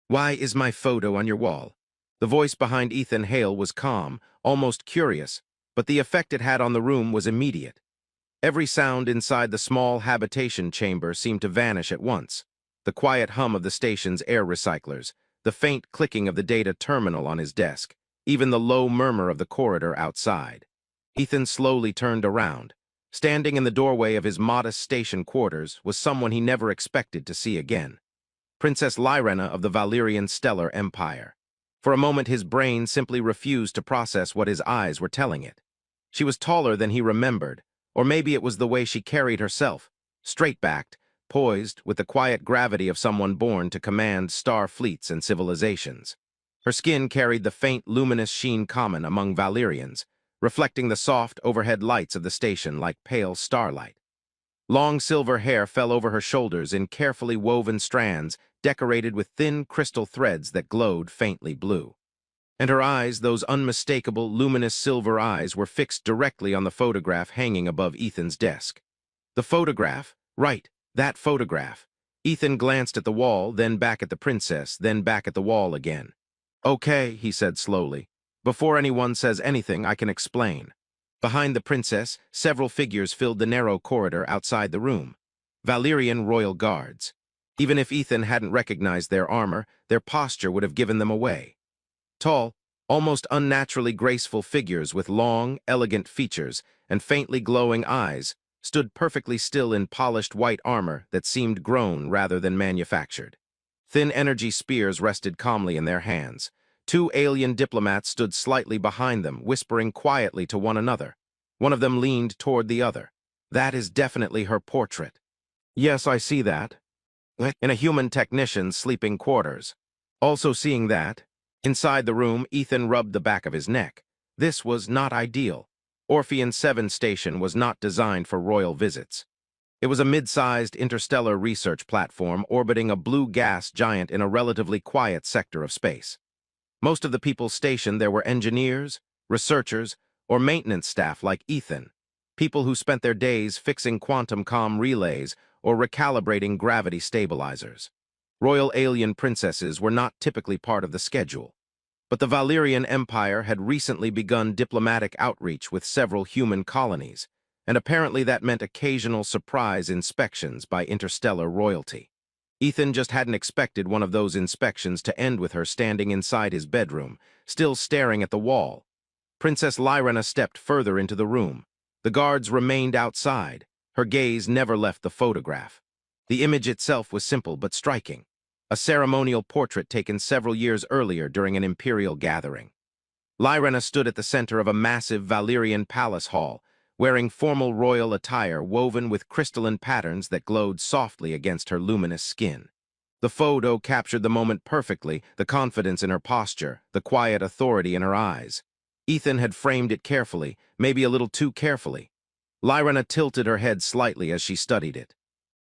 Why is my photo on your wall? The voice behind Ethan Hale was calm, almost curious, but the effect it had on the room was immediate. Every sound inside the small habitation chamber seemed to vanish at once. The quiet hum of the station's air recyclers, the faint clicking of the data terminal on his desk, even the low murmur of the corridor outside. Ethan slowly turned around. Standing in the doorway of his modest station quarters was someone he never expected to see again. Princess Lyrena of the Valyrian Stellar Empire. For a moment his brain simply refused to process what his eyes were telling it. She was taller than he remembered, or maybe it was the way she carried herself, straight-backed, poised with the quiet gravity of someone born to command star fleets and civilizations. Her skin carried the faint, luminous sheen common among Valyrians, reflecting the soft, overhead lights of the station like pale starlight. Long silver hair fell over her shoulders in carefully woven strands decorated with thin crystal threads that glowed faintly blue. And her eyes, those unmistakable, luminous silver eyes, were fixed directly on the photograph hanging above Ethan's desk. The photograph? Right, that photograph. Ethan glanced at the wall, then back at the princess, then back at the wall again. Okay, he said slowly. Before anyone says anything, I can explain. Behind the princess, several figures filled the narrow corridor outside the room. Valyrian royal guards. Even if Ethan hadn't recognized their armor, their posture would have given them away. Tall, almost unnaturally graceful figures with long, elegant features and faintly glowing eyes stood perfectly still in polished white armor that seemed grown rather than manufactured. Thin energy spears rested calmly in their hands. Two alien diplomats stood slightly behind them, whispering quietly to one another. One of them leaned toward the other. That is definitely her portrait. Yes, I see that. In a human technician's sleeping quarters. Also seeing that. Inside the room, Ethan rubbed the back of his neck. This was not ideal. Orphean 7 station was not designed for royal visits. It was a mid-sized interstellar research platform orbiting a blue gas giant in a relatively quiet sector of space. Most of the people stationed there were engineers, researchers, or maintenance staff like Ethan, people who spent their days fixing quantum comm relays or recalibrating gravity stabilizers. Royal alien princesses were not typically part of the schedule. But the Valyrian Empire had recently begun diplomatic outreach with several human colonies, and apparently that meant occasional surprise inspections by interstellar royalty. Ethan just hadn't expected one of those inspections to end with her standing inside his bedroom, still staring at the wall. Princess Lyrena stepped further into the room. The guards remained outside. Her gaze never left the photograph. The image itself was simple but striking. A ceremonial portrait taken several years earlier during an imperial gathering. Lyrena stood at the center of a massive Valyrian palace hall, wearing formal royal attire woven with crystalline patterns that glowed softly against her luminous skin. The photo captured the moment perfectly, the confidence in her posture, the quiet authority in her eyes. Ethan had framed it carefully, maybe a little too carefully. Lyrena tilted her head slightly as she studied it.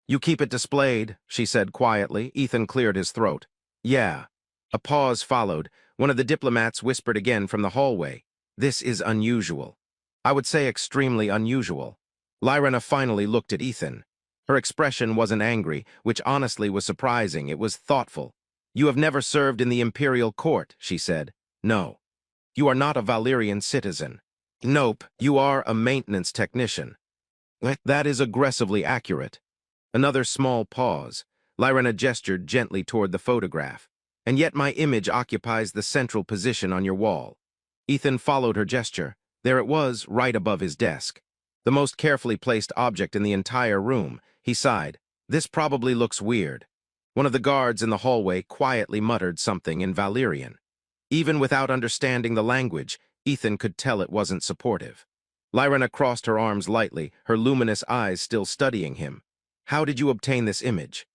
You keep it displayed, she said quietly. Ethan cleared his throat. Yeah. A pause followed. One of the diplomats whispered again from the hallway. This is unusual. I would say extremely unusual. Lyrena finally looked at Ethan. Her expression wasn't angry, which honestly was surprising. It was thoughtful. You have never served in the imperial court, she said. No. You are not a Valyrian citizen. Nope, you are a maintenance technician. That is aggressively accurate. Another small pause. Lyrena gestured gently toward the photograph. And yet my image occupies the central position on your wall. Ethan followed her gesture. There it was, right above his desk. The most carefully placed object in the entire room. He sighed. This probably looks weird. One of the guards in the hallway quietly muttered something in Valyrian. Even without understanding the language, Ethan could tell it wasn't supportive. Lyrena crossed her arms lightly, her luminous eyes still studying him. How did you obtain this image?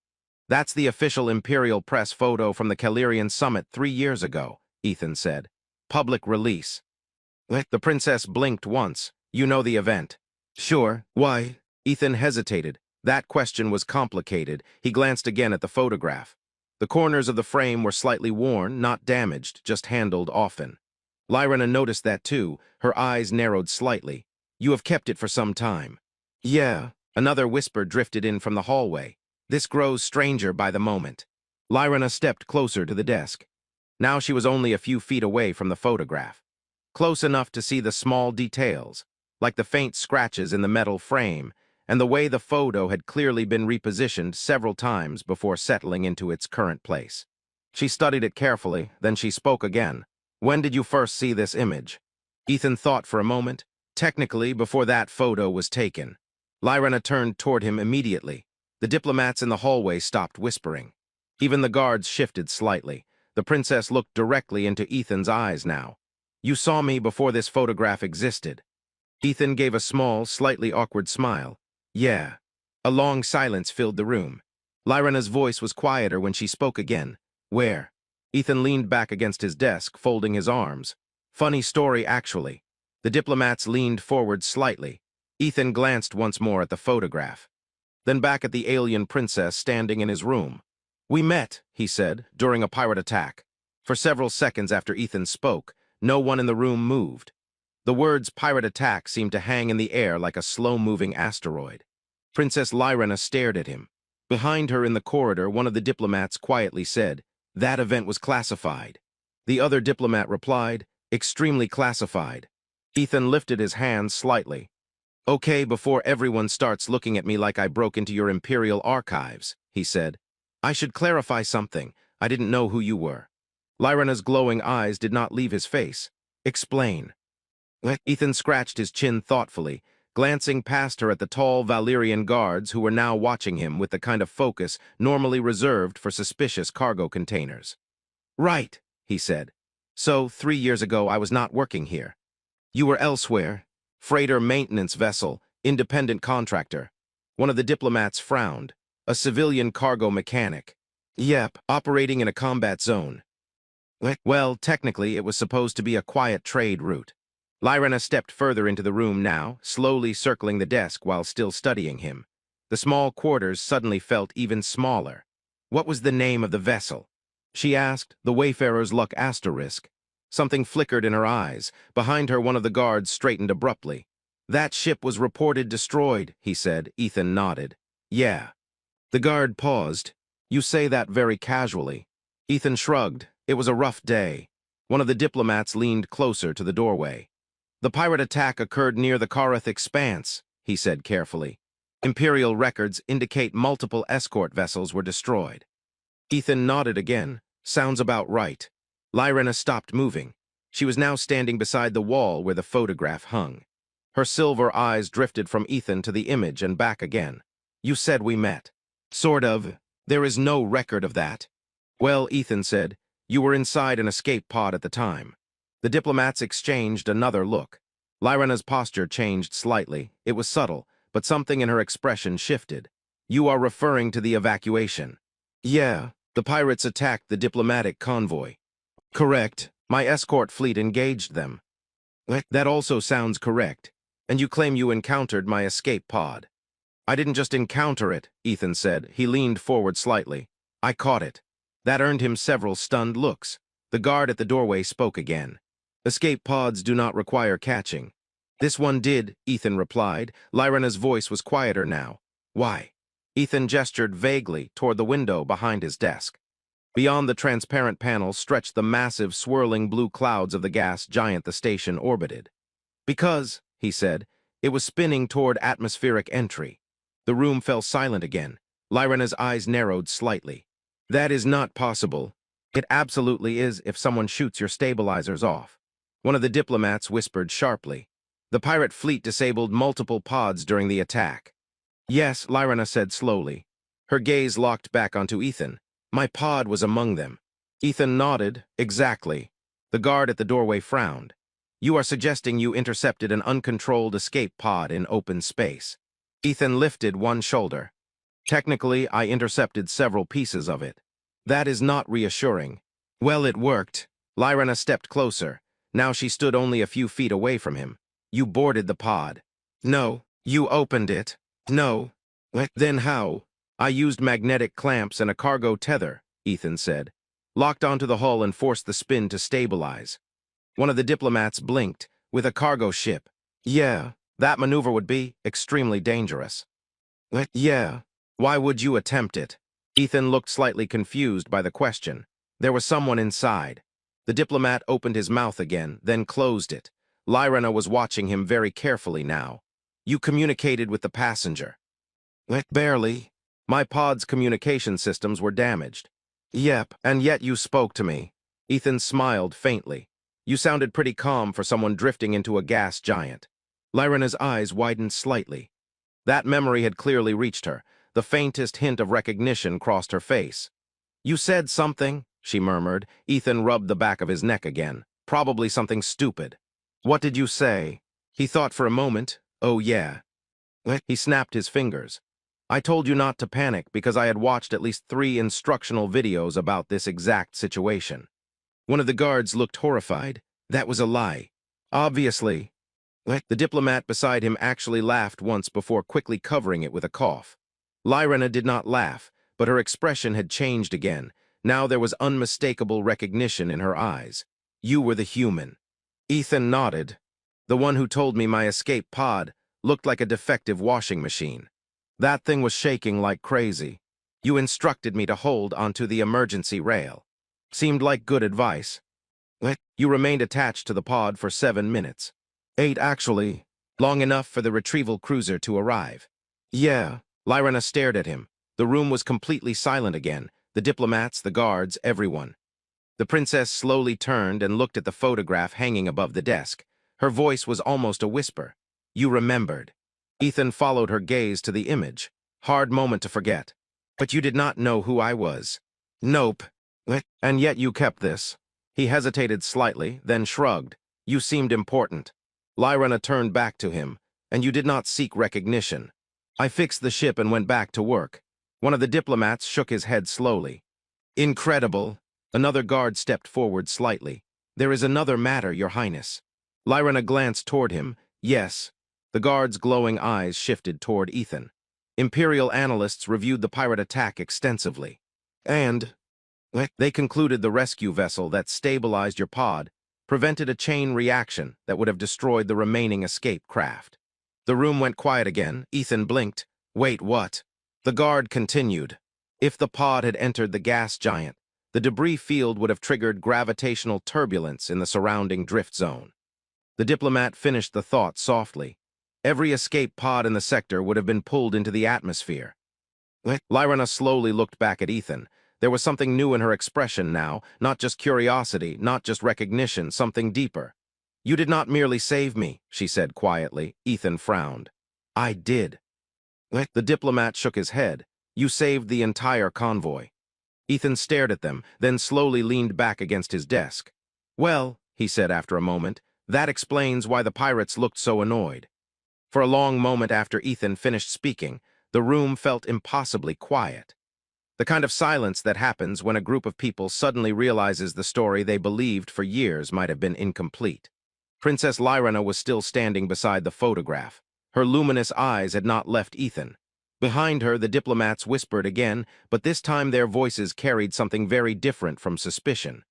That's the official Imperial Press photo from the Calirian Summit 3 years ago, Ethan said. Public release. The princess blinked once. You know the event. Sure. Why? Ethan hesitated. That question was complicated. He glanced again at the photograph. The corners of the frame were slightly worn, not damaged, just handled often. Lyrena noticed that too. Her eyes narrowed slightly. You have kept it for some time. Yeah. Another whisper drifted in from the hallway. This grows stranger by the moment. Lyrana stepped closer to the desk. Now she was only a few feet away from the photograph. Close enough to see the small details, like the faint scratches in the metal frame, and the way the photo had clearly been repositioned several times before settling into its current place. She studied it carefully, then she spoke again. "When did you first see this image?" Ethan thought for a moment. "Technically, before that photo was taken." Lyrana turned toward him immediately. The diplomats in the hallway stopped whispering. Even the guards shifted slightly. The princess looked directly into Ethan's eyes now. "You saw me before this photograph existed." Ethan gave a small, slightly awkward smile. "Yeah." A long silence filled the room. Lyrana's voice was quieter when she spoke again. "Where?" Ethan leaned back against his desk, folding his arms. "Funny story, actually." The diplomats leaned forward slightly. Ethan glanced once more at the photograph, then back at the alien princess standing in his room. "We met," he said, "during a pirate attack." For several seconds after Ethan spoke, no one in the room moved. The words pirate attack seemed to hang in the air like a slow-moving asteroid. Princess Lyrana stared at him. Behind her in the corridor, one of the diplomats quietly said, "That event was classified." The other diplomat replied, "Extremely classified." Ethan lifted his hands slightly. "Okay, before everyone starts looking at me like I broke into your imperial archives," he said, "I should clarify something. I didn't know who you were." Lyrana's glowing eyes did not leave his face. "Explain." Ethan scratched his chin thoughtfully, glancing past her at the tall Valyrian guards who were now watching him with the kind of focus normally reserved for suspicious cargo containers. "Right," he said. "So, 3 years ago I was not working here. You were elsewhere. Freighter maintenance vessel, independent contractor." One of the diplomats frowned. "A civilian cargo mechanic." "Yep, operating in a combat zone." "Well, technically it was supposed to be a quiet trade route." Lyrana stepped further into the room now, slowly circling the desk while still studying him. The small quarters suddenly felt even smaller. "What was the name of the vessel?" she asked, the Wayfarer's Luck asterisk. Something flickered in her eyes. Behind her, one of the guards straightened abruptly. "That ship was reported destroyed," he said. Ethan nodded. "Yeah." The guard paused. "You say that very casually." Ethan shrugged. It was a rough day. One of the diplomats leaned closer to the doorway. "The pirate attack occurred near the Karath Expanse," he said carefully. "Imperial records indicate multiple escort vessels were destroyed." Ethan nodded again. "Sounds about right." Lyrana stopped moving. She was now standing beside the wall where the photograph hung. Her silver eyes drifted from Ethan to the image and back again. "You said we met." "Sort of. There is no record of that." "Well," Ethan said, "you were inside an escape pod at the time." The diplomats exchanged another look. Lyrana's posture changed slightly. It was subtle, but something in her expression shifted. "You are referring to the evacuation." "Yeah, the pirates attacked the diplomatic convoy." "Correct. My escort fleet engaged them." "That also sounds correct. And you claim you encountered my escape pod." "I didn't just encounter it," Ethan said. He leaned forward slightly. "I caught it." That earned him several stunned looks. The guard at the doorway spoke again. "Escape pods do not require catching." "This one did," Ethan replied. Lyrana's voice was quieter now. "Why?" Ethan gestured vaguely toward the window behind his desk. Beyond the transparent panel stretched the massive, swirling blue clouds of the gas giant the station orbited. "Because," he said, "it was spinning toward atmospheric entry." The room fell silent again. Lyrana's eyes narrowed slightly. "That is not possible." "It absolutely is if someone shoots your stabilizers off." One of the diplomats whispered sharply. "The pirate fleet disabled multiple pods during the attack." "Yes," Lyrana said slowly. Her gaze locked back onto Ethan. "My pod was among them." Ethan nodded. "Exactly." The guard at the doorway frowned. "You are suggesting you intercepted an uncontrolled escape pod in open space." Ethan lifted one shoulder. "Technically, I intercepted several pieces of it." "That is not reassuring." "Well, it worked." Lyrana stepped closer. Now she stood only a few feet away from him. "You boarded the pod." "No." "You opened it." "No." "Then how?" "I used magnetic clamps and a cargo tether," Ethan said. "Locked onto the hull and forced the spin to stabilize." One of the diplomats blinked. "With a cargo ship." "Yeah, that maneuver would be extremely dangerous." "Yeah. Why would you attempt it?" Ethan looked slightly confused by the question. There was someone inside. The diplomat opened his mouth again, then closed it. Lyrana was watching him very carefully now. You communicated with the passenger. Barely. My pod's communication systems were damaged. Yep, and yet you spoke to me. Ethan smiled faintly. You sounded pretty calm for someone drifting into a gas giant. Lyrana's eyes widened slightly. That memory had clearly reached her. The faintest hint of recognition crossed her face. You said something, she murmured. Ethan rubbed the back of his neck again. Probably something stupid. What did you say? He thought for a moment. Oh, yeah. He snapped his fingers. I told you not to panic because I had watched at least 3 instructional videos about this exact situation. One of the guards looked horrified. That was a lie. Obviously. The diplomat beside him actually laughed once before quickly covering it with a cough. Lyrana did not laugh, but her expression had changed again. Now there was unmistakable recognition in her eyes. You were the human. Ethan nodded. The one who told me my escape pod looked like a defective washing machine. That thing was shaking like crazy. You instructed me to hold onto the emergency rail. Seemed like good advice. You remained attached to the pod for 7 minutes. 8 actually. Long enough for the retrieval cruiser to arrive. Yeah. Lyrana stared at him. The room was completely silent again. The diplomats, the guards, everyone. The princess slowly turned and looked at the photograph hanging above the desk. Her voice was almost a whisper. You remembered. Ethan followed her gaze to the image. Hard moment to forget. But you did not know who I was. Nope. And yet you kept this. He hesitated slightly, then shrugged. You seemed important. Lyrana turned back to him. And you did not seek recognition. I fixed the ship and went back to work. One of the diplomats shook his head slowly. Incredible. Another guard stepped forward slightly. There is another matter, Your Highness. Lyrana glanced toward him. Yes. The guard's glowing eyes shifted toward Ethan. Imperial analysts reviewed the pirate attack extensively. And they concluded the rescue vessel that stabilized your pod prevented a chain reaction that would have destroyed the remaining escape craft. The room went quiet again. Ethan blinked. Wait, what? The guard continued. If the pod had entered the gas giant, the debris field would have triggered gravitational turbulence in the surrounding drift zone. The diplomat finished the thought softly. Every escape pod in the sector would have been pulled into the atmosphere. Lyrana slowly looked back at Ethan. There was something new in her expression now, not just curiosity, not just recognition, something deeper. You did not merely save me, she said quietly. Ethan frowned. I did. The diplomat shook his head. You saved the entire convoy. Ethan stared at them, then slowly leaned back against his desk. Well, he said after a moment, that explains why the pirates looked so annoyed. For a long moment after Ethan finished speaking, the room felt impossibly quiet. The kind of silence that happens when a group of people suddenly realizes the story they believed for years might have been incomplete. Princess Lyrana was still standing beside the photograph. Her luminous eyes had not left Ethan. Behind her, the diplomats whispered again, but this time their voices carried something very different from suspicion.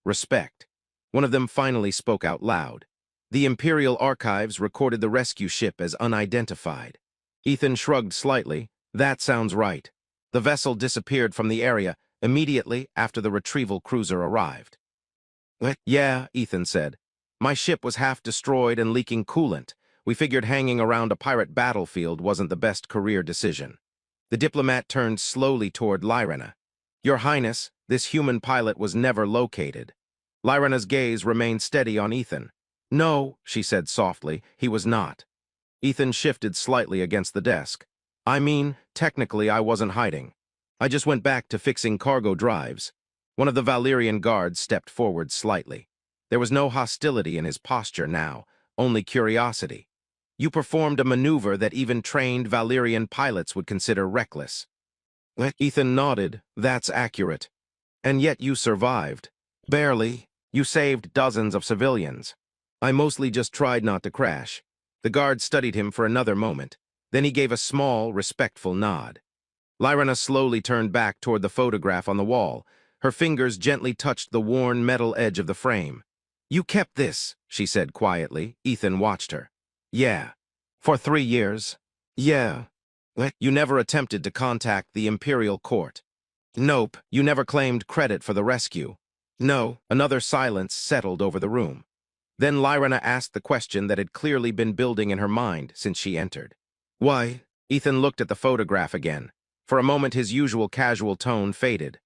Respect. One of them finally spoke out loud. The Imperial Archives recorded the rescue ship as unidentified. Ethan shrugged slightly. That sounds right. The vessel disappeared from the area immediately after the retrieval cruiser arrived. Yeah, Ethan said. My ship was half destroyed and leaking coolant. We figured hanging around a pirate battlefield wasn't the best career decision. The diplomat turned slowly toward Lyrana. Your Highness, this human pilot was never located. Lyrana's gaze remained steady on Ethan. No, she said softly, he was not. Ethan shifted slightly against the desk. I mean, technically I wasn't hiding. I just went back to fixing cargo drives. One of the Valyrian guards stepped forward slightly. There was no hostility in his posture now, only curiosity. You performed a maneuver that even trained Valyrian pilots would consider reckless. Ethan nodded. That's accurate. And yet you survived. Barely. You saved dozens of civilians. I mostly just tried not to crash. The guard studied him for another moment. Then he gave a small, respectful nod. Lyrana slowly turned back toward the photograph on the wall. Her fingers gently touched the worn metal edge of the frame. You kept this, she said quietly. Ethan watched her. Yeah. For 3 years. Yeah. You never attempted to contact the Imperial Court. Nope, you never claimed credit for the rescue. No, another silence settled over the room. Then Lyrana asked the question that had clearly been building in her mind since she entered. Why? Ethan looked at the photograph again. For a moment his usual casual tone faded.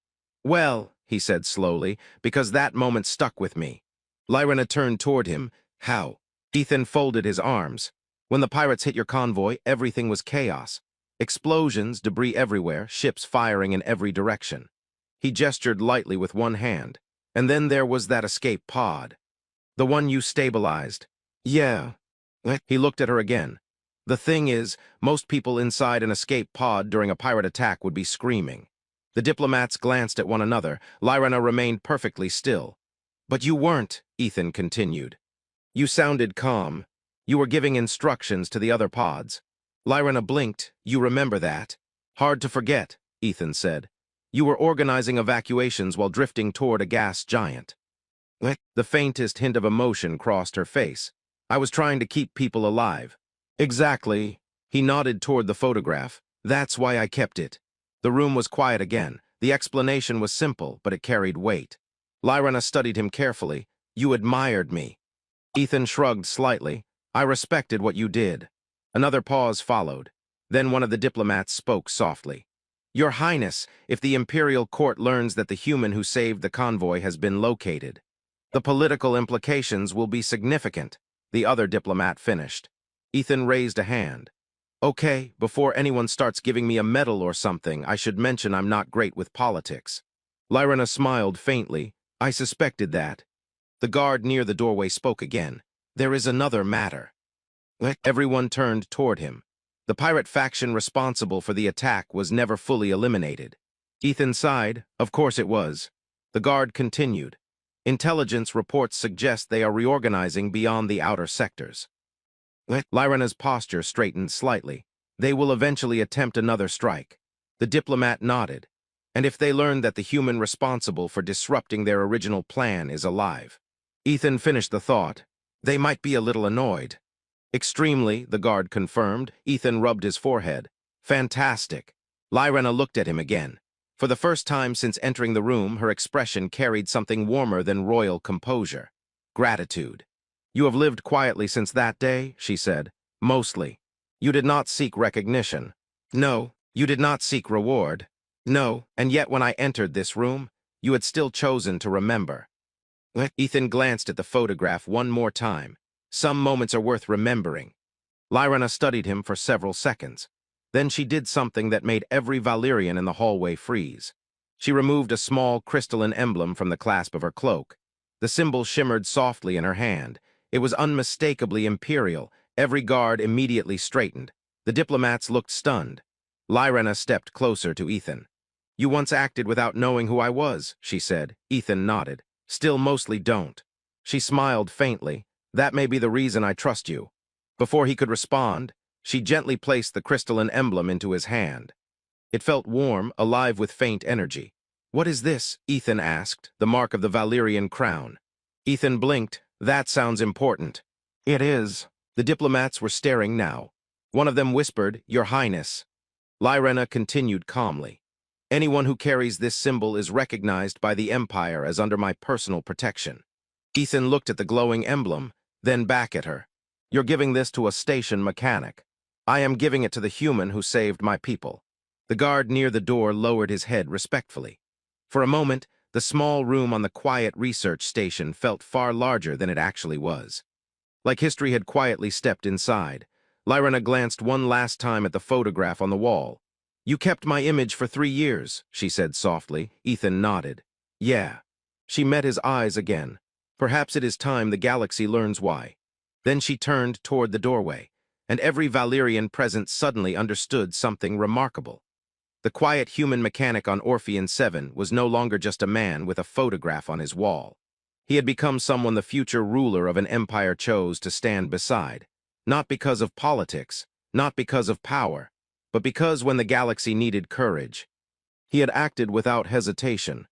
Well, he said slowly, because that moment stuck with me. Lyrana turned toward him. How? Ethan folded his arms. When the pirates hit your convoy, everything was chaos. Explosions, debris everywhere, ships firing in every direction. He gestured lightly with one hand. And then there was that escape pod. The one you stabilized. Yeah. He looked at her again. The thing is, most people inside an escape pod during a pirate attack would be screaming. The diplomats glanced at one another. Lyrana remained perfectly still. But you weren't, Ethan continued. You sounded calm. You were giving instructions to the other pods. Lyrana blinked. You remember that? Hard to forget, Ethan said. You were organizing evacuations while drifting toward a gas giant. The faintest hint of emotion crossed her face. I was trying to keep people alive. Exactly. He nodded toward the photograph. That's why I kept it. The room was quiet again. The explanation was simple, but it carried weight. Lyrana studied him carefully. You admired me. Ethan shrugged slightly. I respected what you did. Another pause followed. Then one of the diplomats spoke softly. Your Highness, if the Imperial Court learns that the human who saved the convoy has been located, the political implications will be significant, the other diplomat finished. Ethan raised a hand. Okay, before anyone starts giving me a medal or something, I should mention I'm not great with politics. Lyrana smiled faintly. I suspected that. The guard near the doorway spoke again. There is another matter. Everyone turned toward him. The pirate faction responsible for the attack was never fully eliminated. Ethan sighed. Of course it was. The guard continued. Intelligence reports suggest they are reorganizing beyond the outer sectors. Lyrana's posture straightened slightly. They will eventually attempt another strike. The diplomat nodded. And if they learn that the human responsible for disrupting their original plan is alive. Ethan finished the thought. They might be a little annoyed. Extremely, the guard confirmed. Ethan rubbed his forehead. Fantastic. Lyrana looked at him again. For the first time since entering the room, her expression carried something warmer than royal composure. Gratitude. You have lived quietly since that day, she said. Mostly. You did not seek recognition. No, you did not seek reward. No, and yet when I entered this room, you had still chosen to remember. Ethan glanced at the photograph one more time. Some moments are worth remembering. Lyrana studied him for several seconds. Then she did something that made every Valyrian in the hallway freeze. She removed a small crystalline emblem from the clasp of her cloak. The symbol shimmered softly in her hand. It was unmistakably imperial. Every guard immediately straightened. The diplomats looked stunned. Lyrana stepped closer to Ethan. You once acted without knowing who I was, she said. Ethan nodded. Still mostly don't. She smiled faintly. That may be the reason I trust you. Before he could respond, she gently placed the crystalline emblem into his hand. It felt warm, alive with faint energy. What is this? Ethan asked, the mark of the Valyrian crown. Ethan blinked. That sounds important. It is. The diplomats were staring now. One of them whispered, Your Highness. Lyrana continued calmly. Anyone who carries this symbol is recognized by the Empire as under my personal protection. Ethan looked at the glowing emblem, then back at her. You're giving this to a station mechanic. I am giving it to the human who saved my people. The guard near the door lowered his head respectfully. For a moment, the small room on the quiet research station felt far larger than it actually was. Like history had quietly stepped inside, Lyrana glanced one last time at the photograph on the wall. You kept my image for 3 years, she said softly. Ethan nodded. Yeah. She met his eyes again. Perhaps it is time the galaxy learns why. Then she turned toward the doorway, and every Valyrian present suddenly understood something remarkable. The quiet human mechanic on Orphean 7 was no longer just a man with a photograph on his wall. He had become someone the future ruler of an empire chose to stand beside, not because of politics, not because of power, but because when the galaxy needed courage, he had acted without hesitation.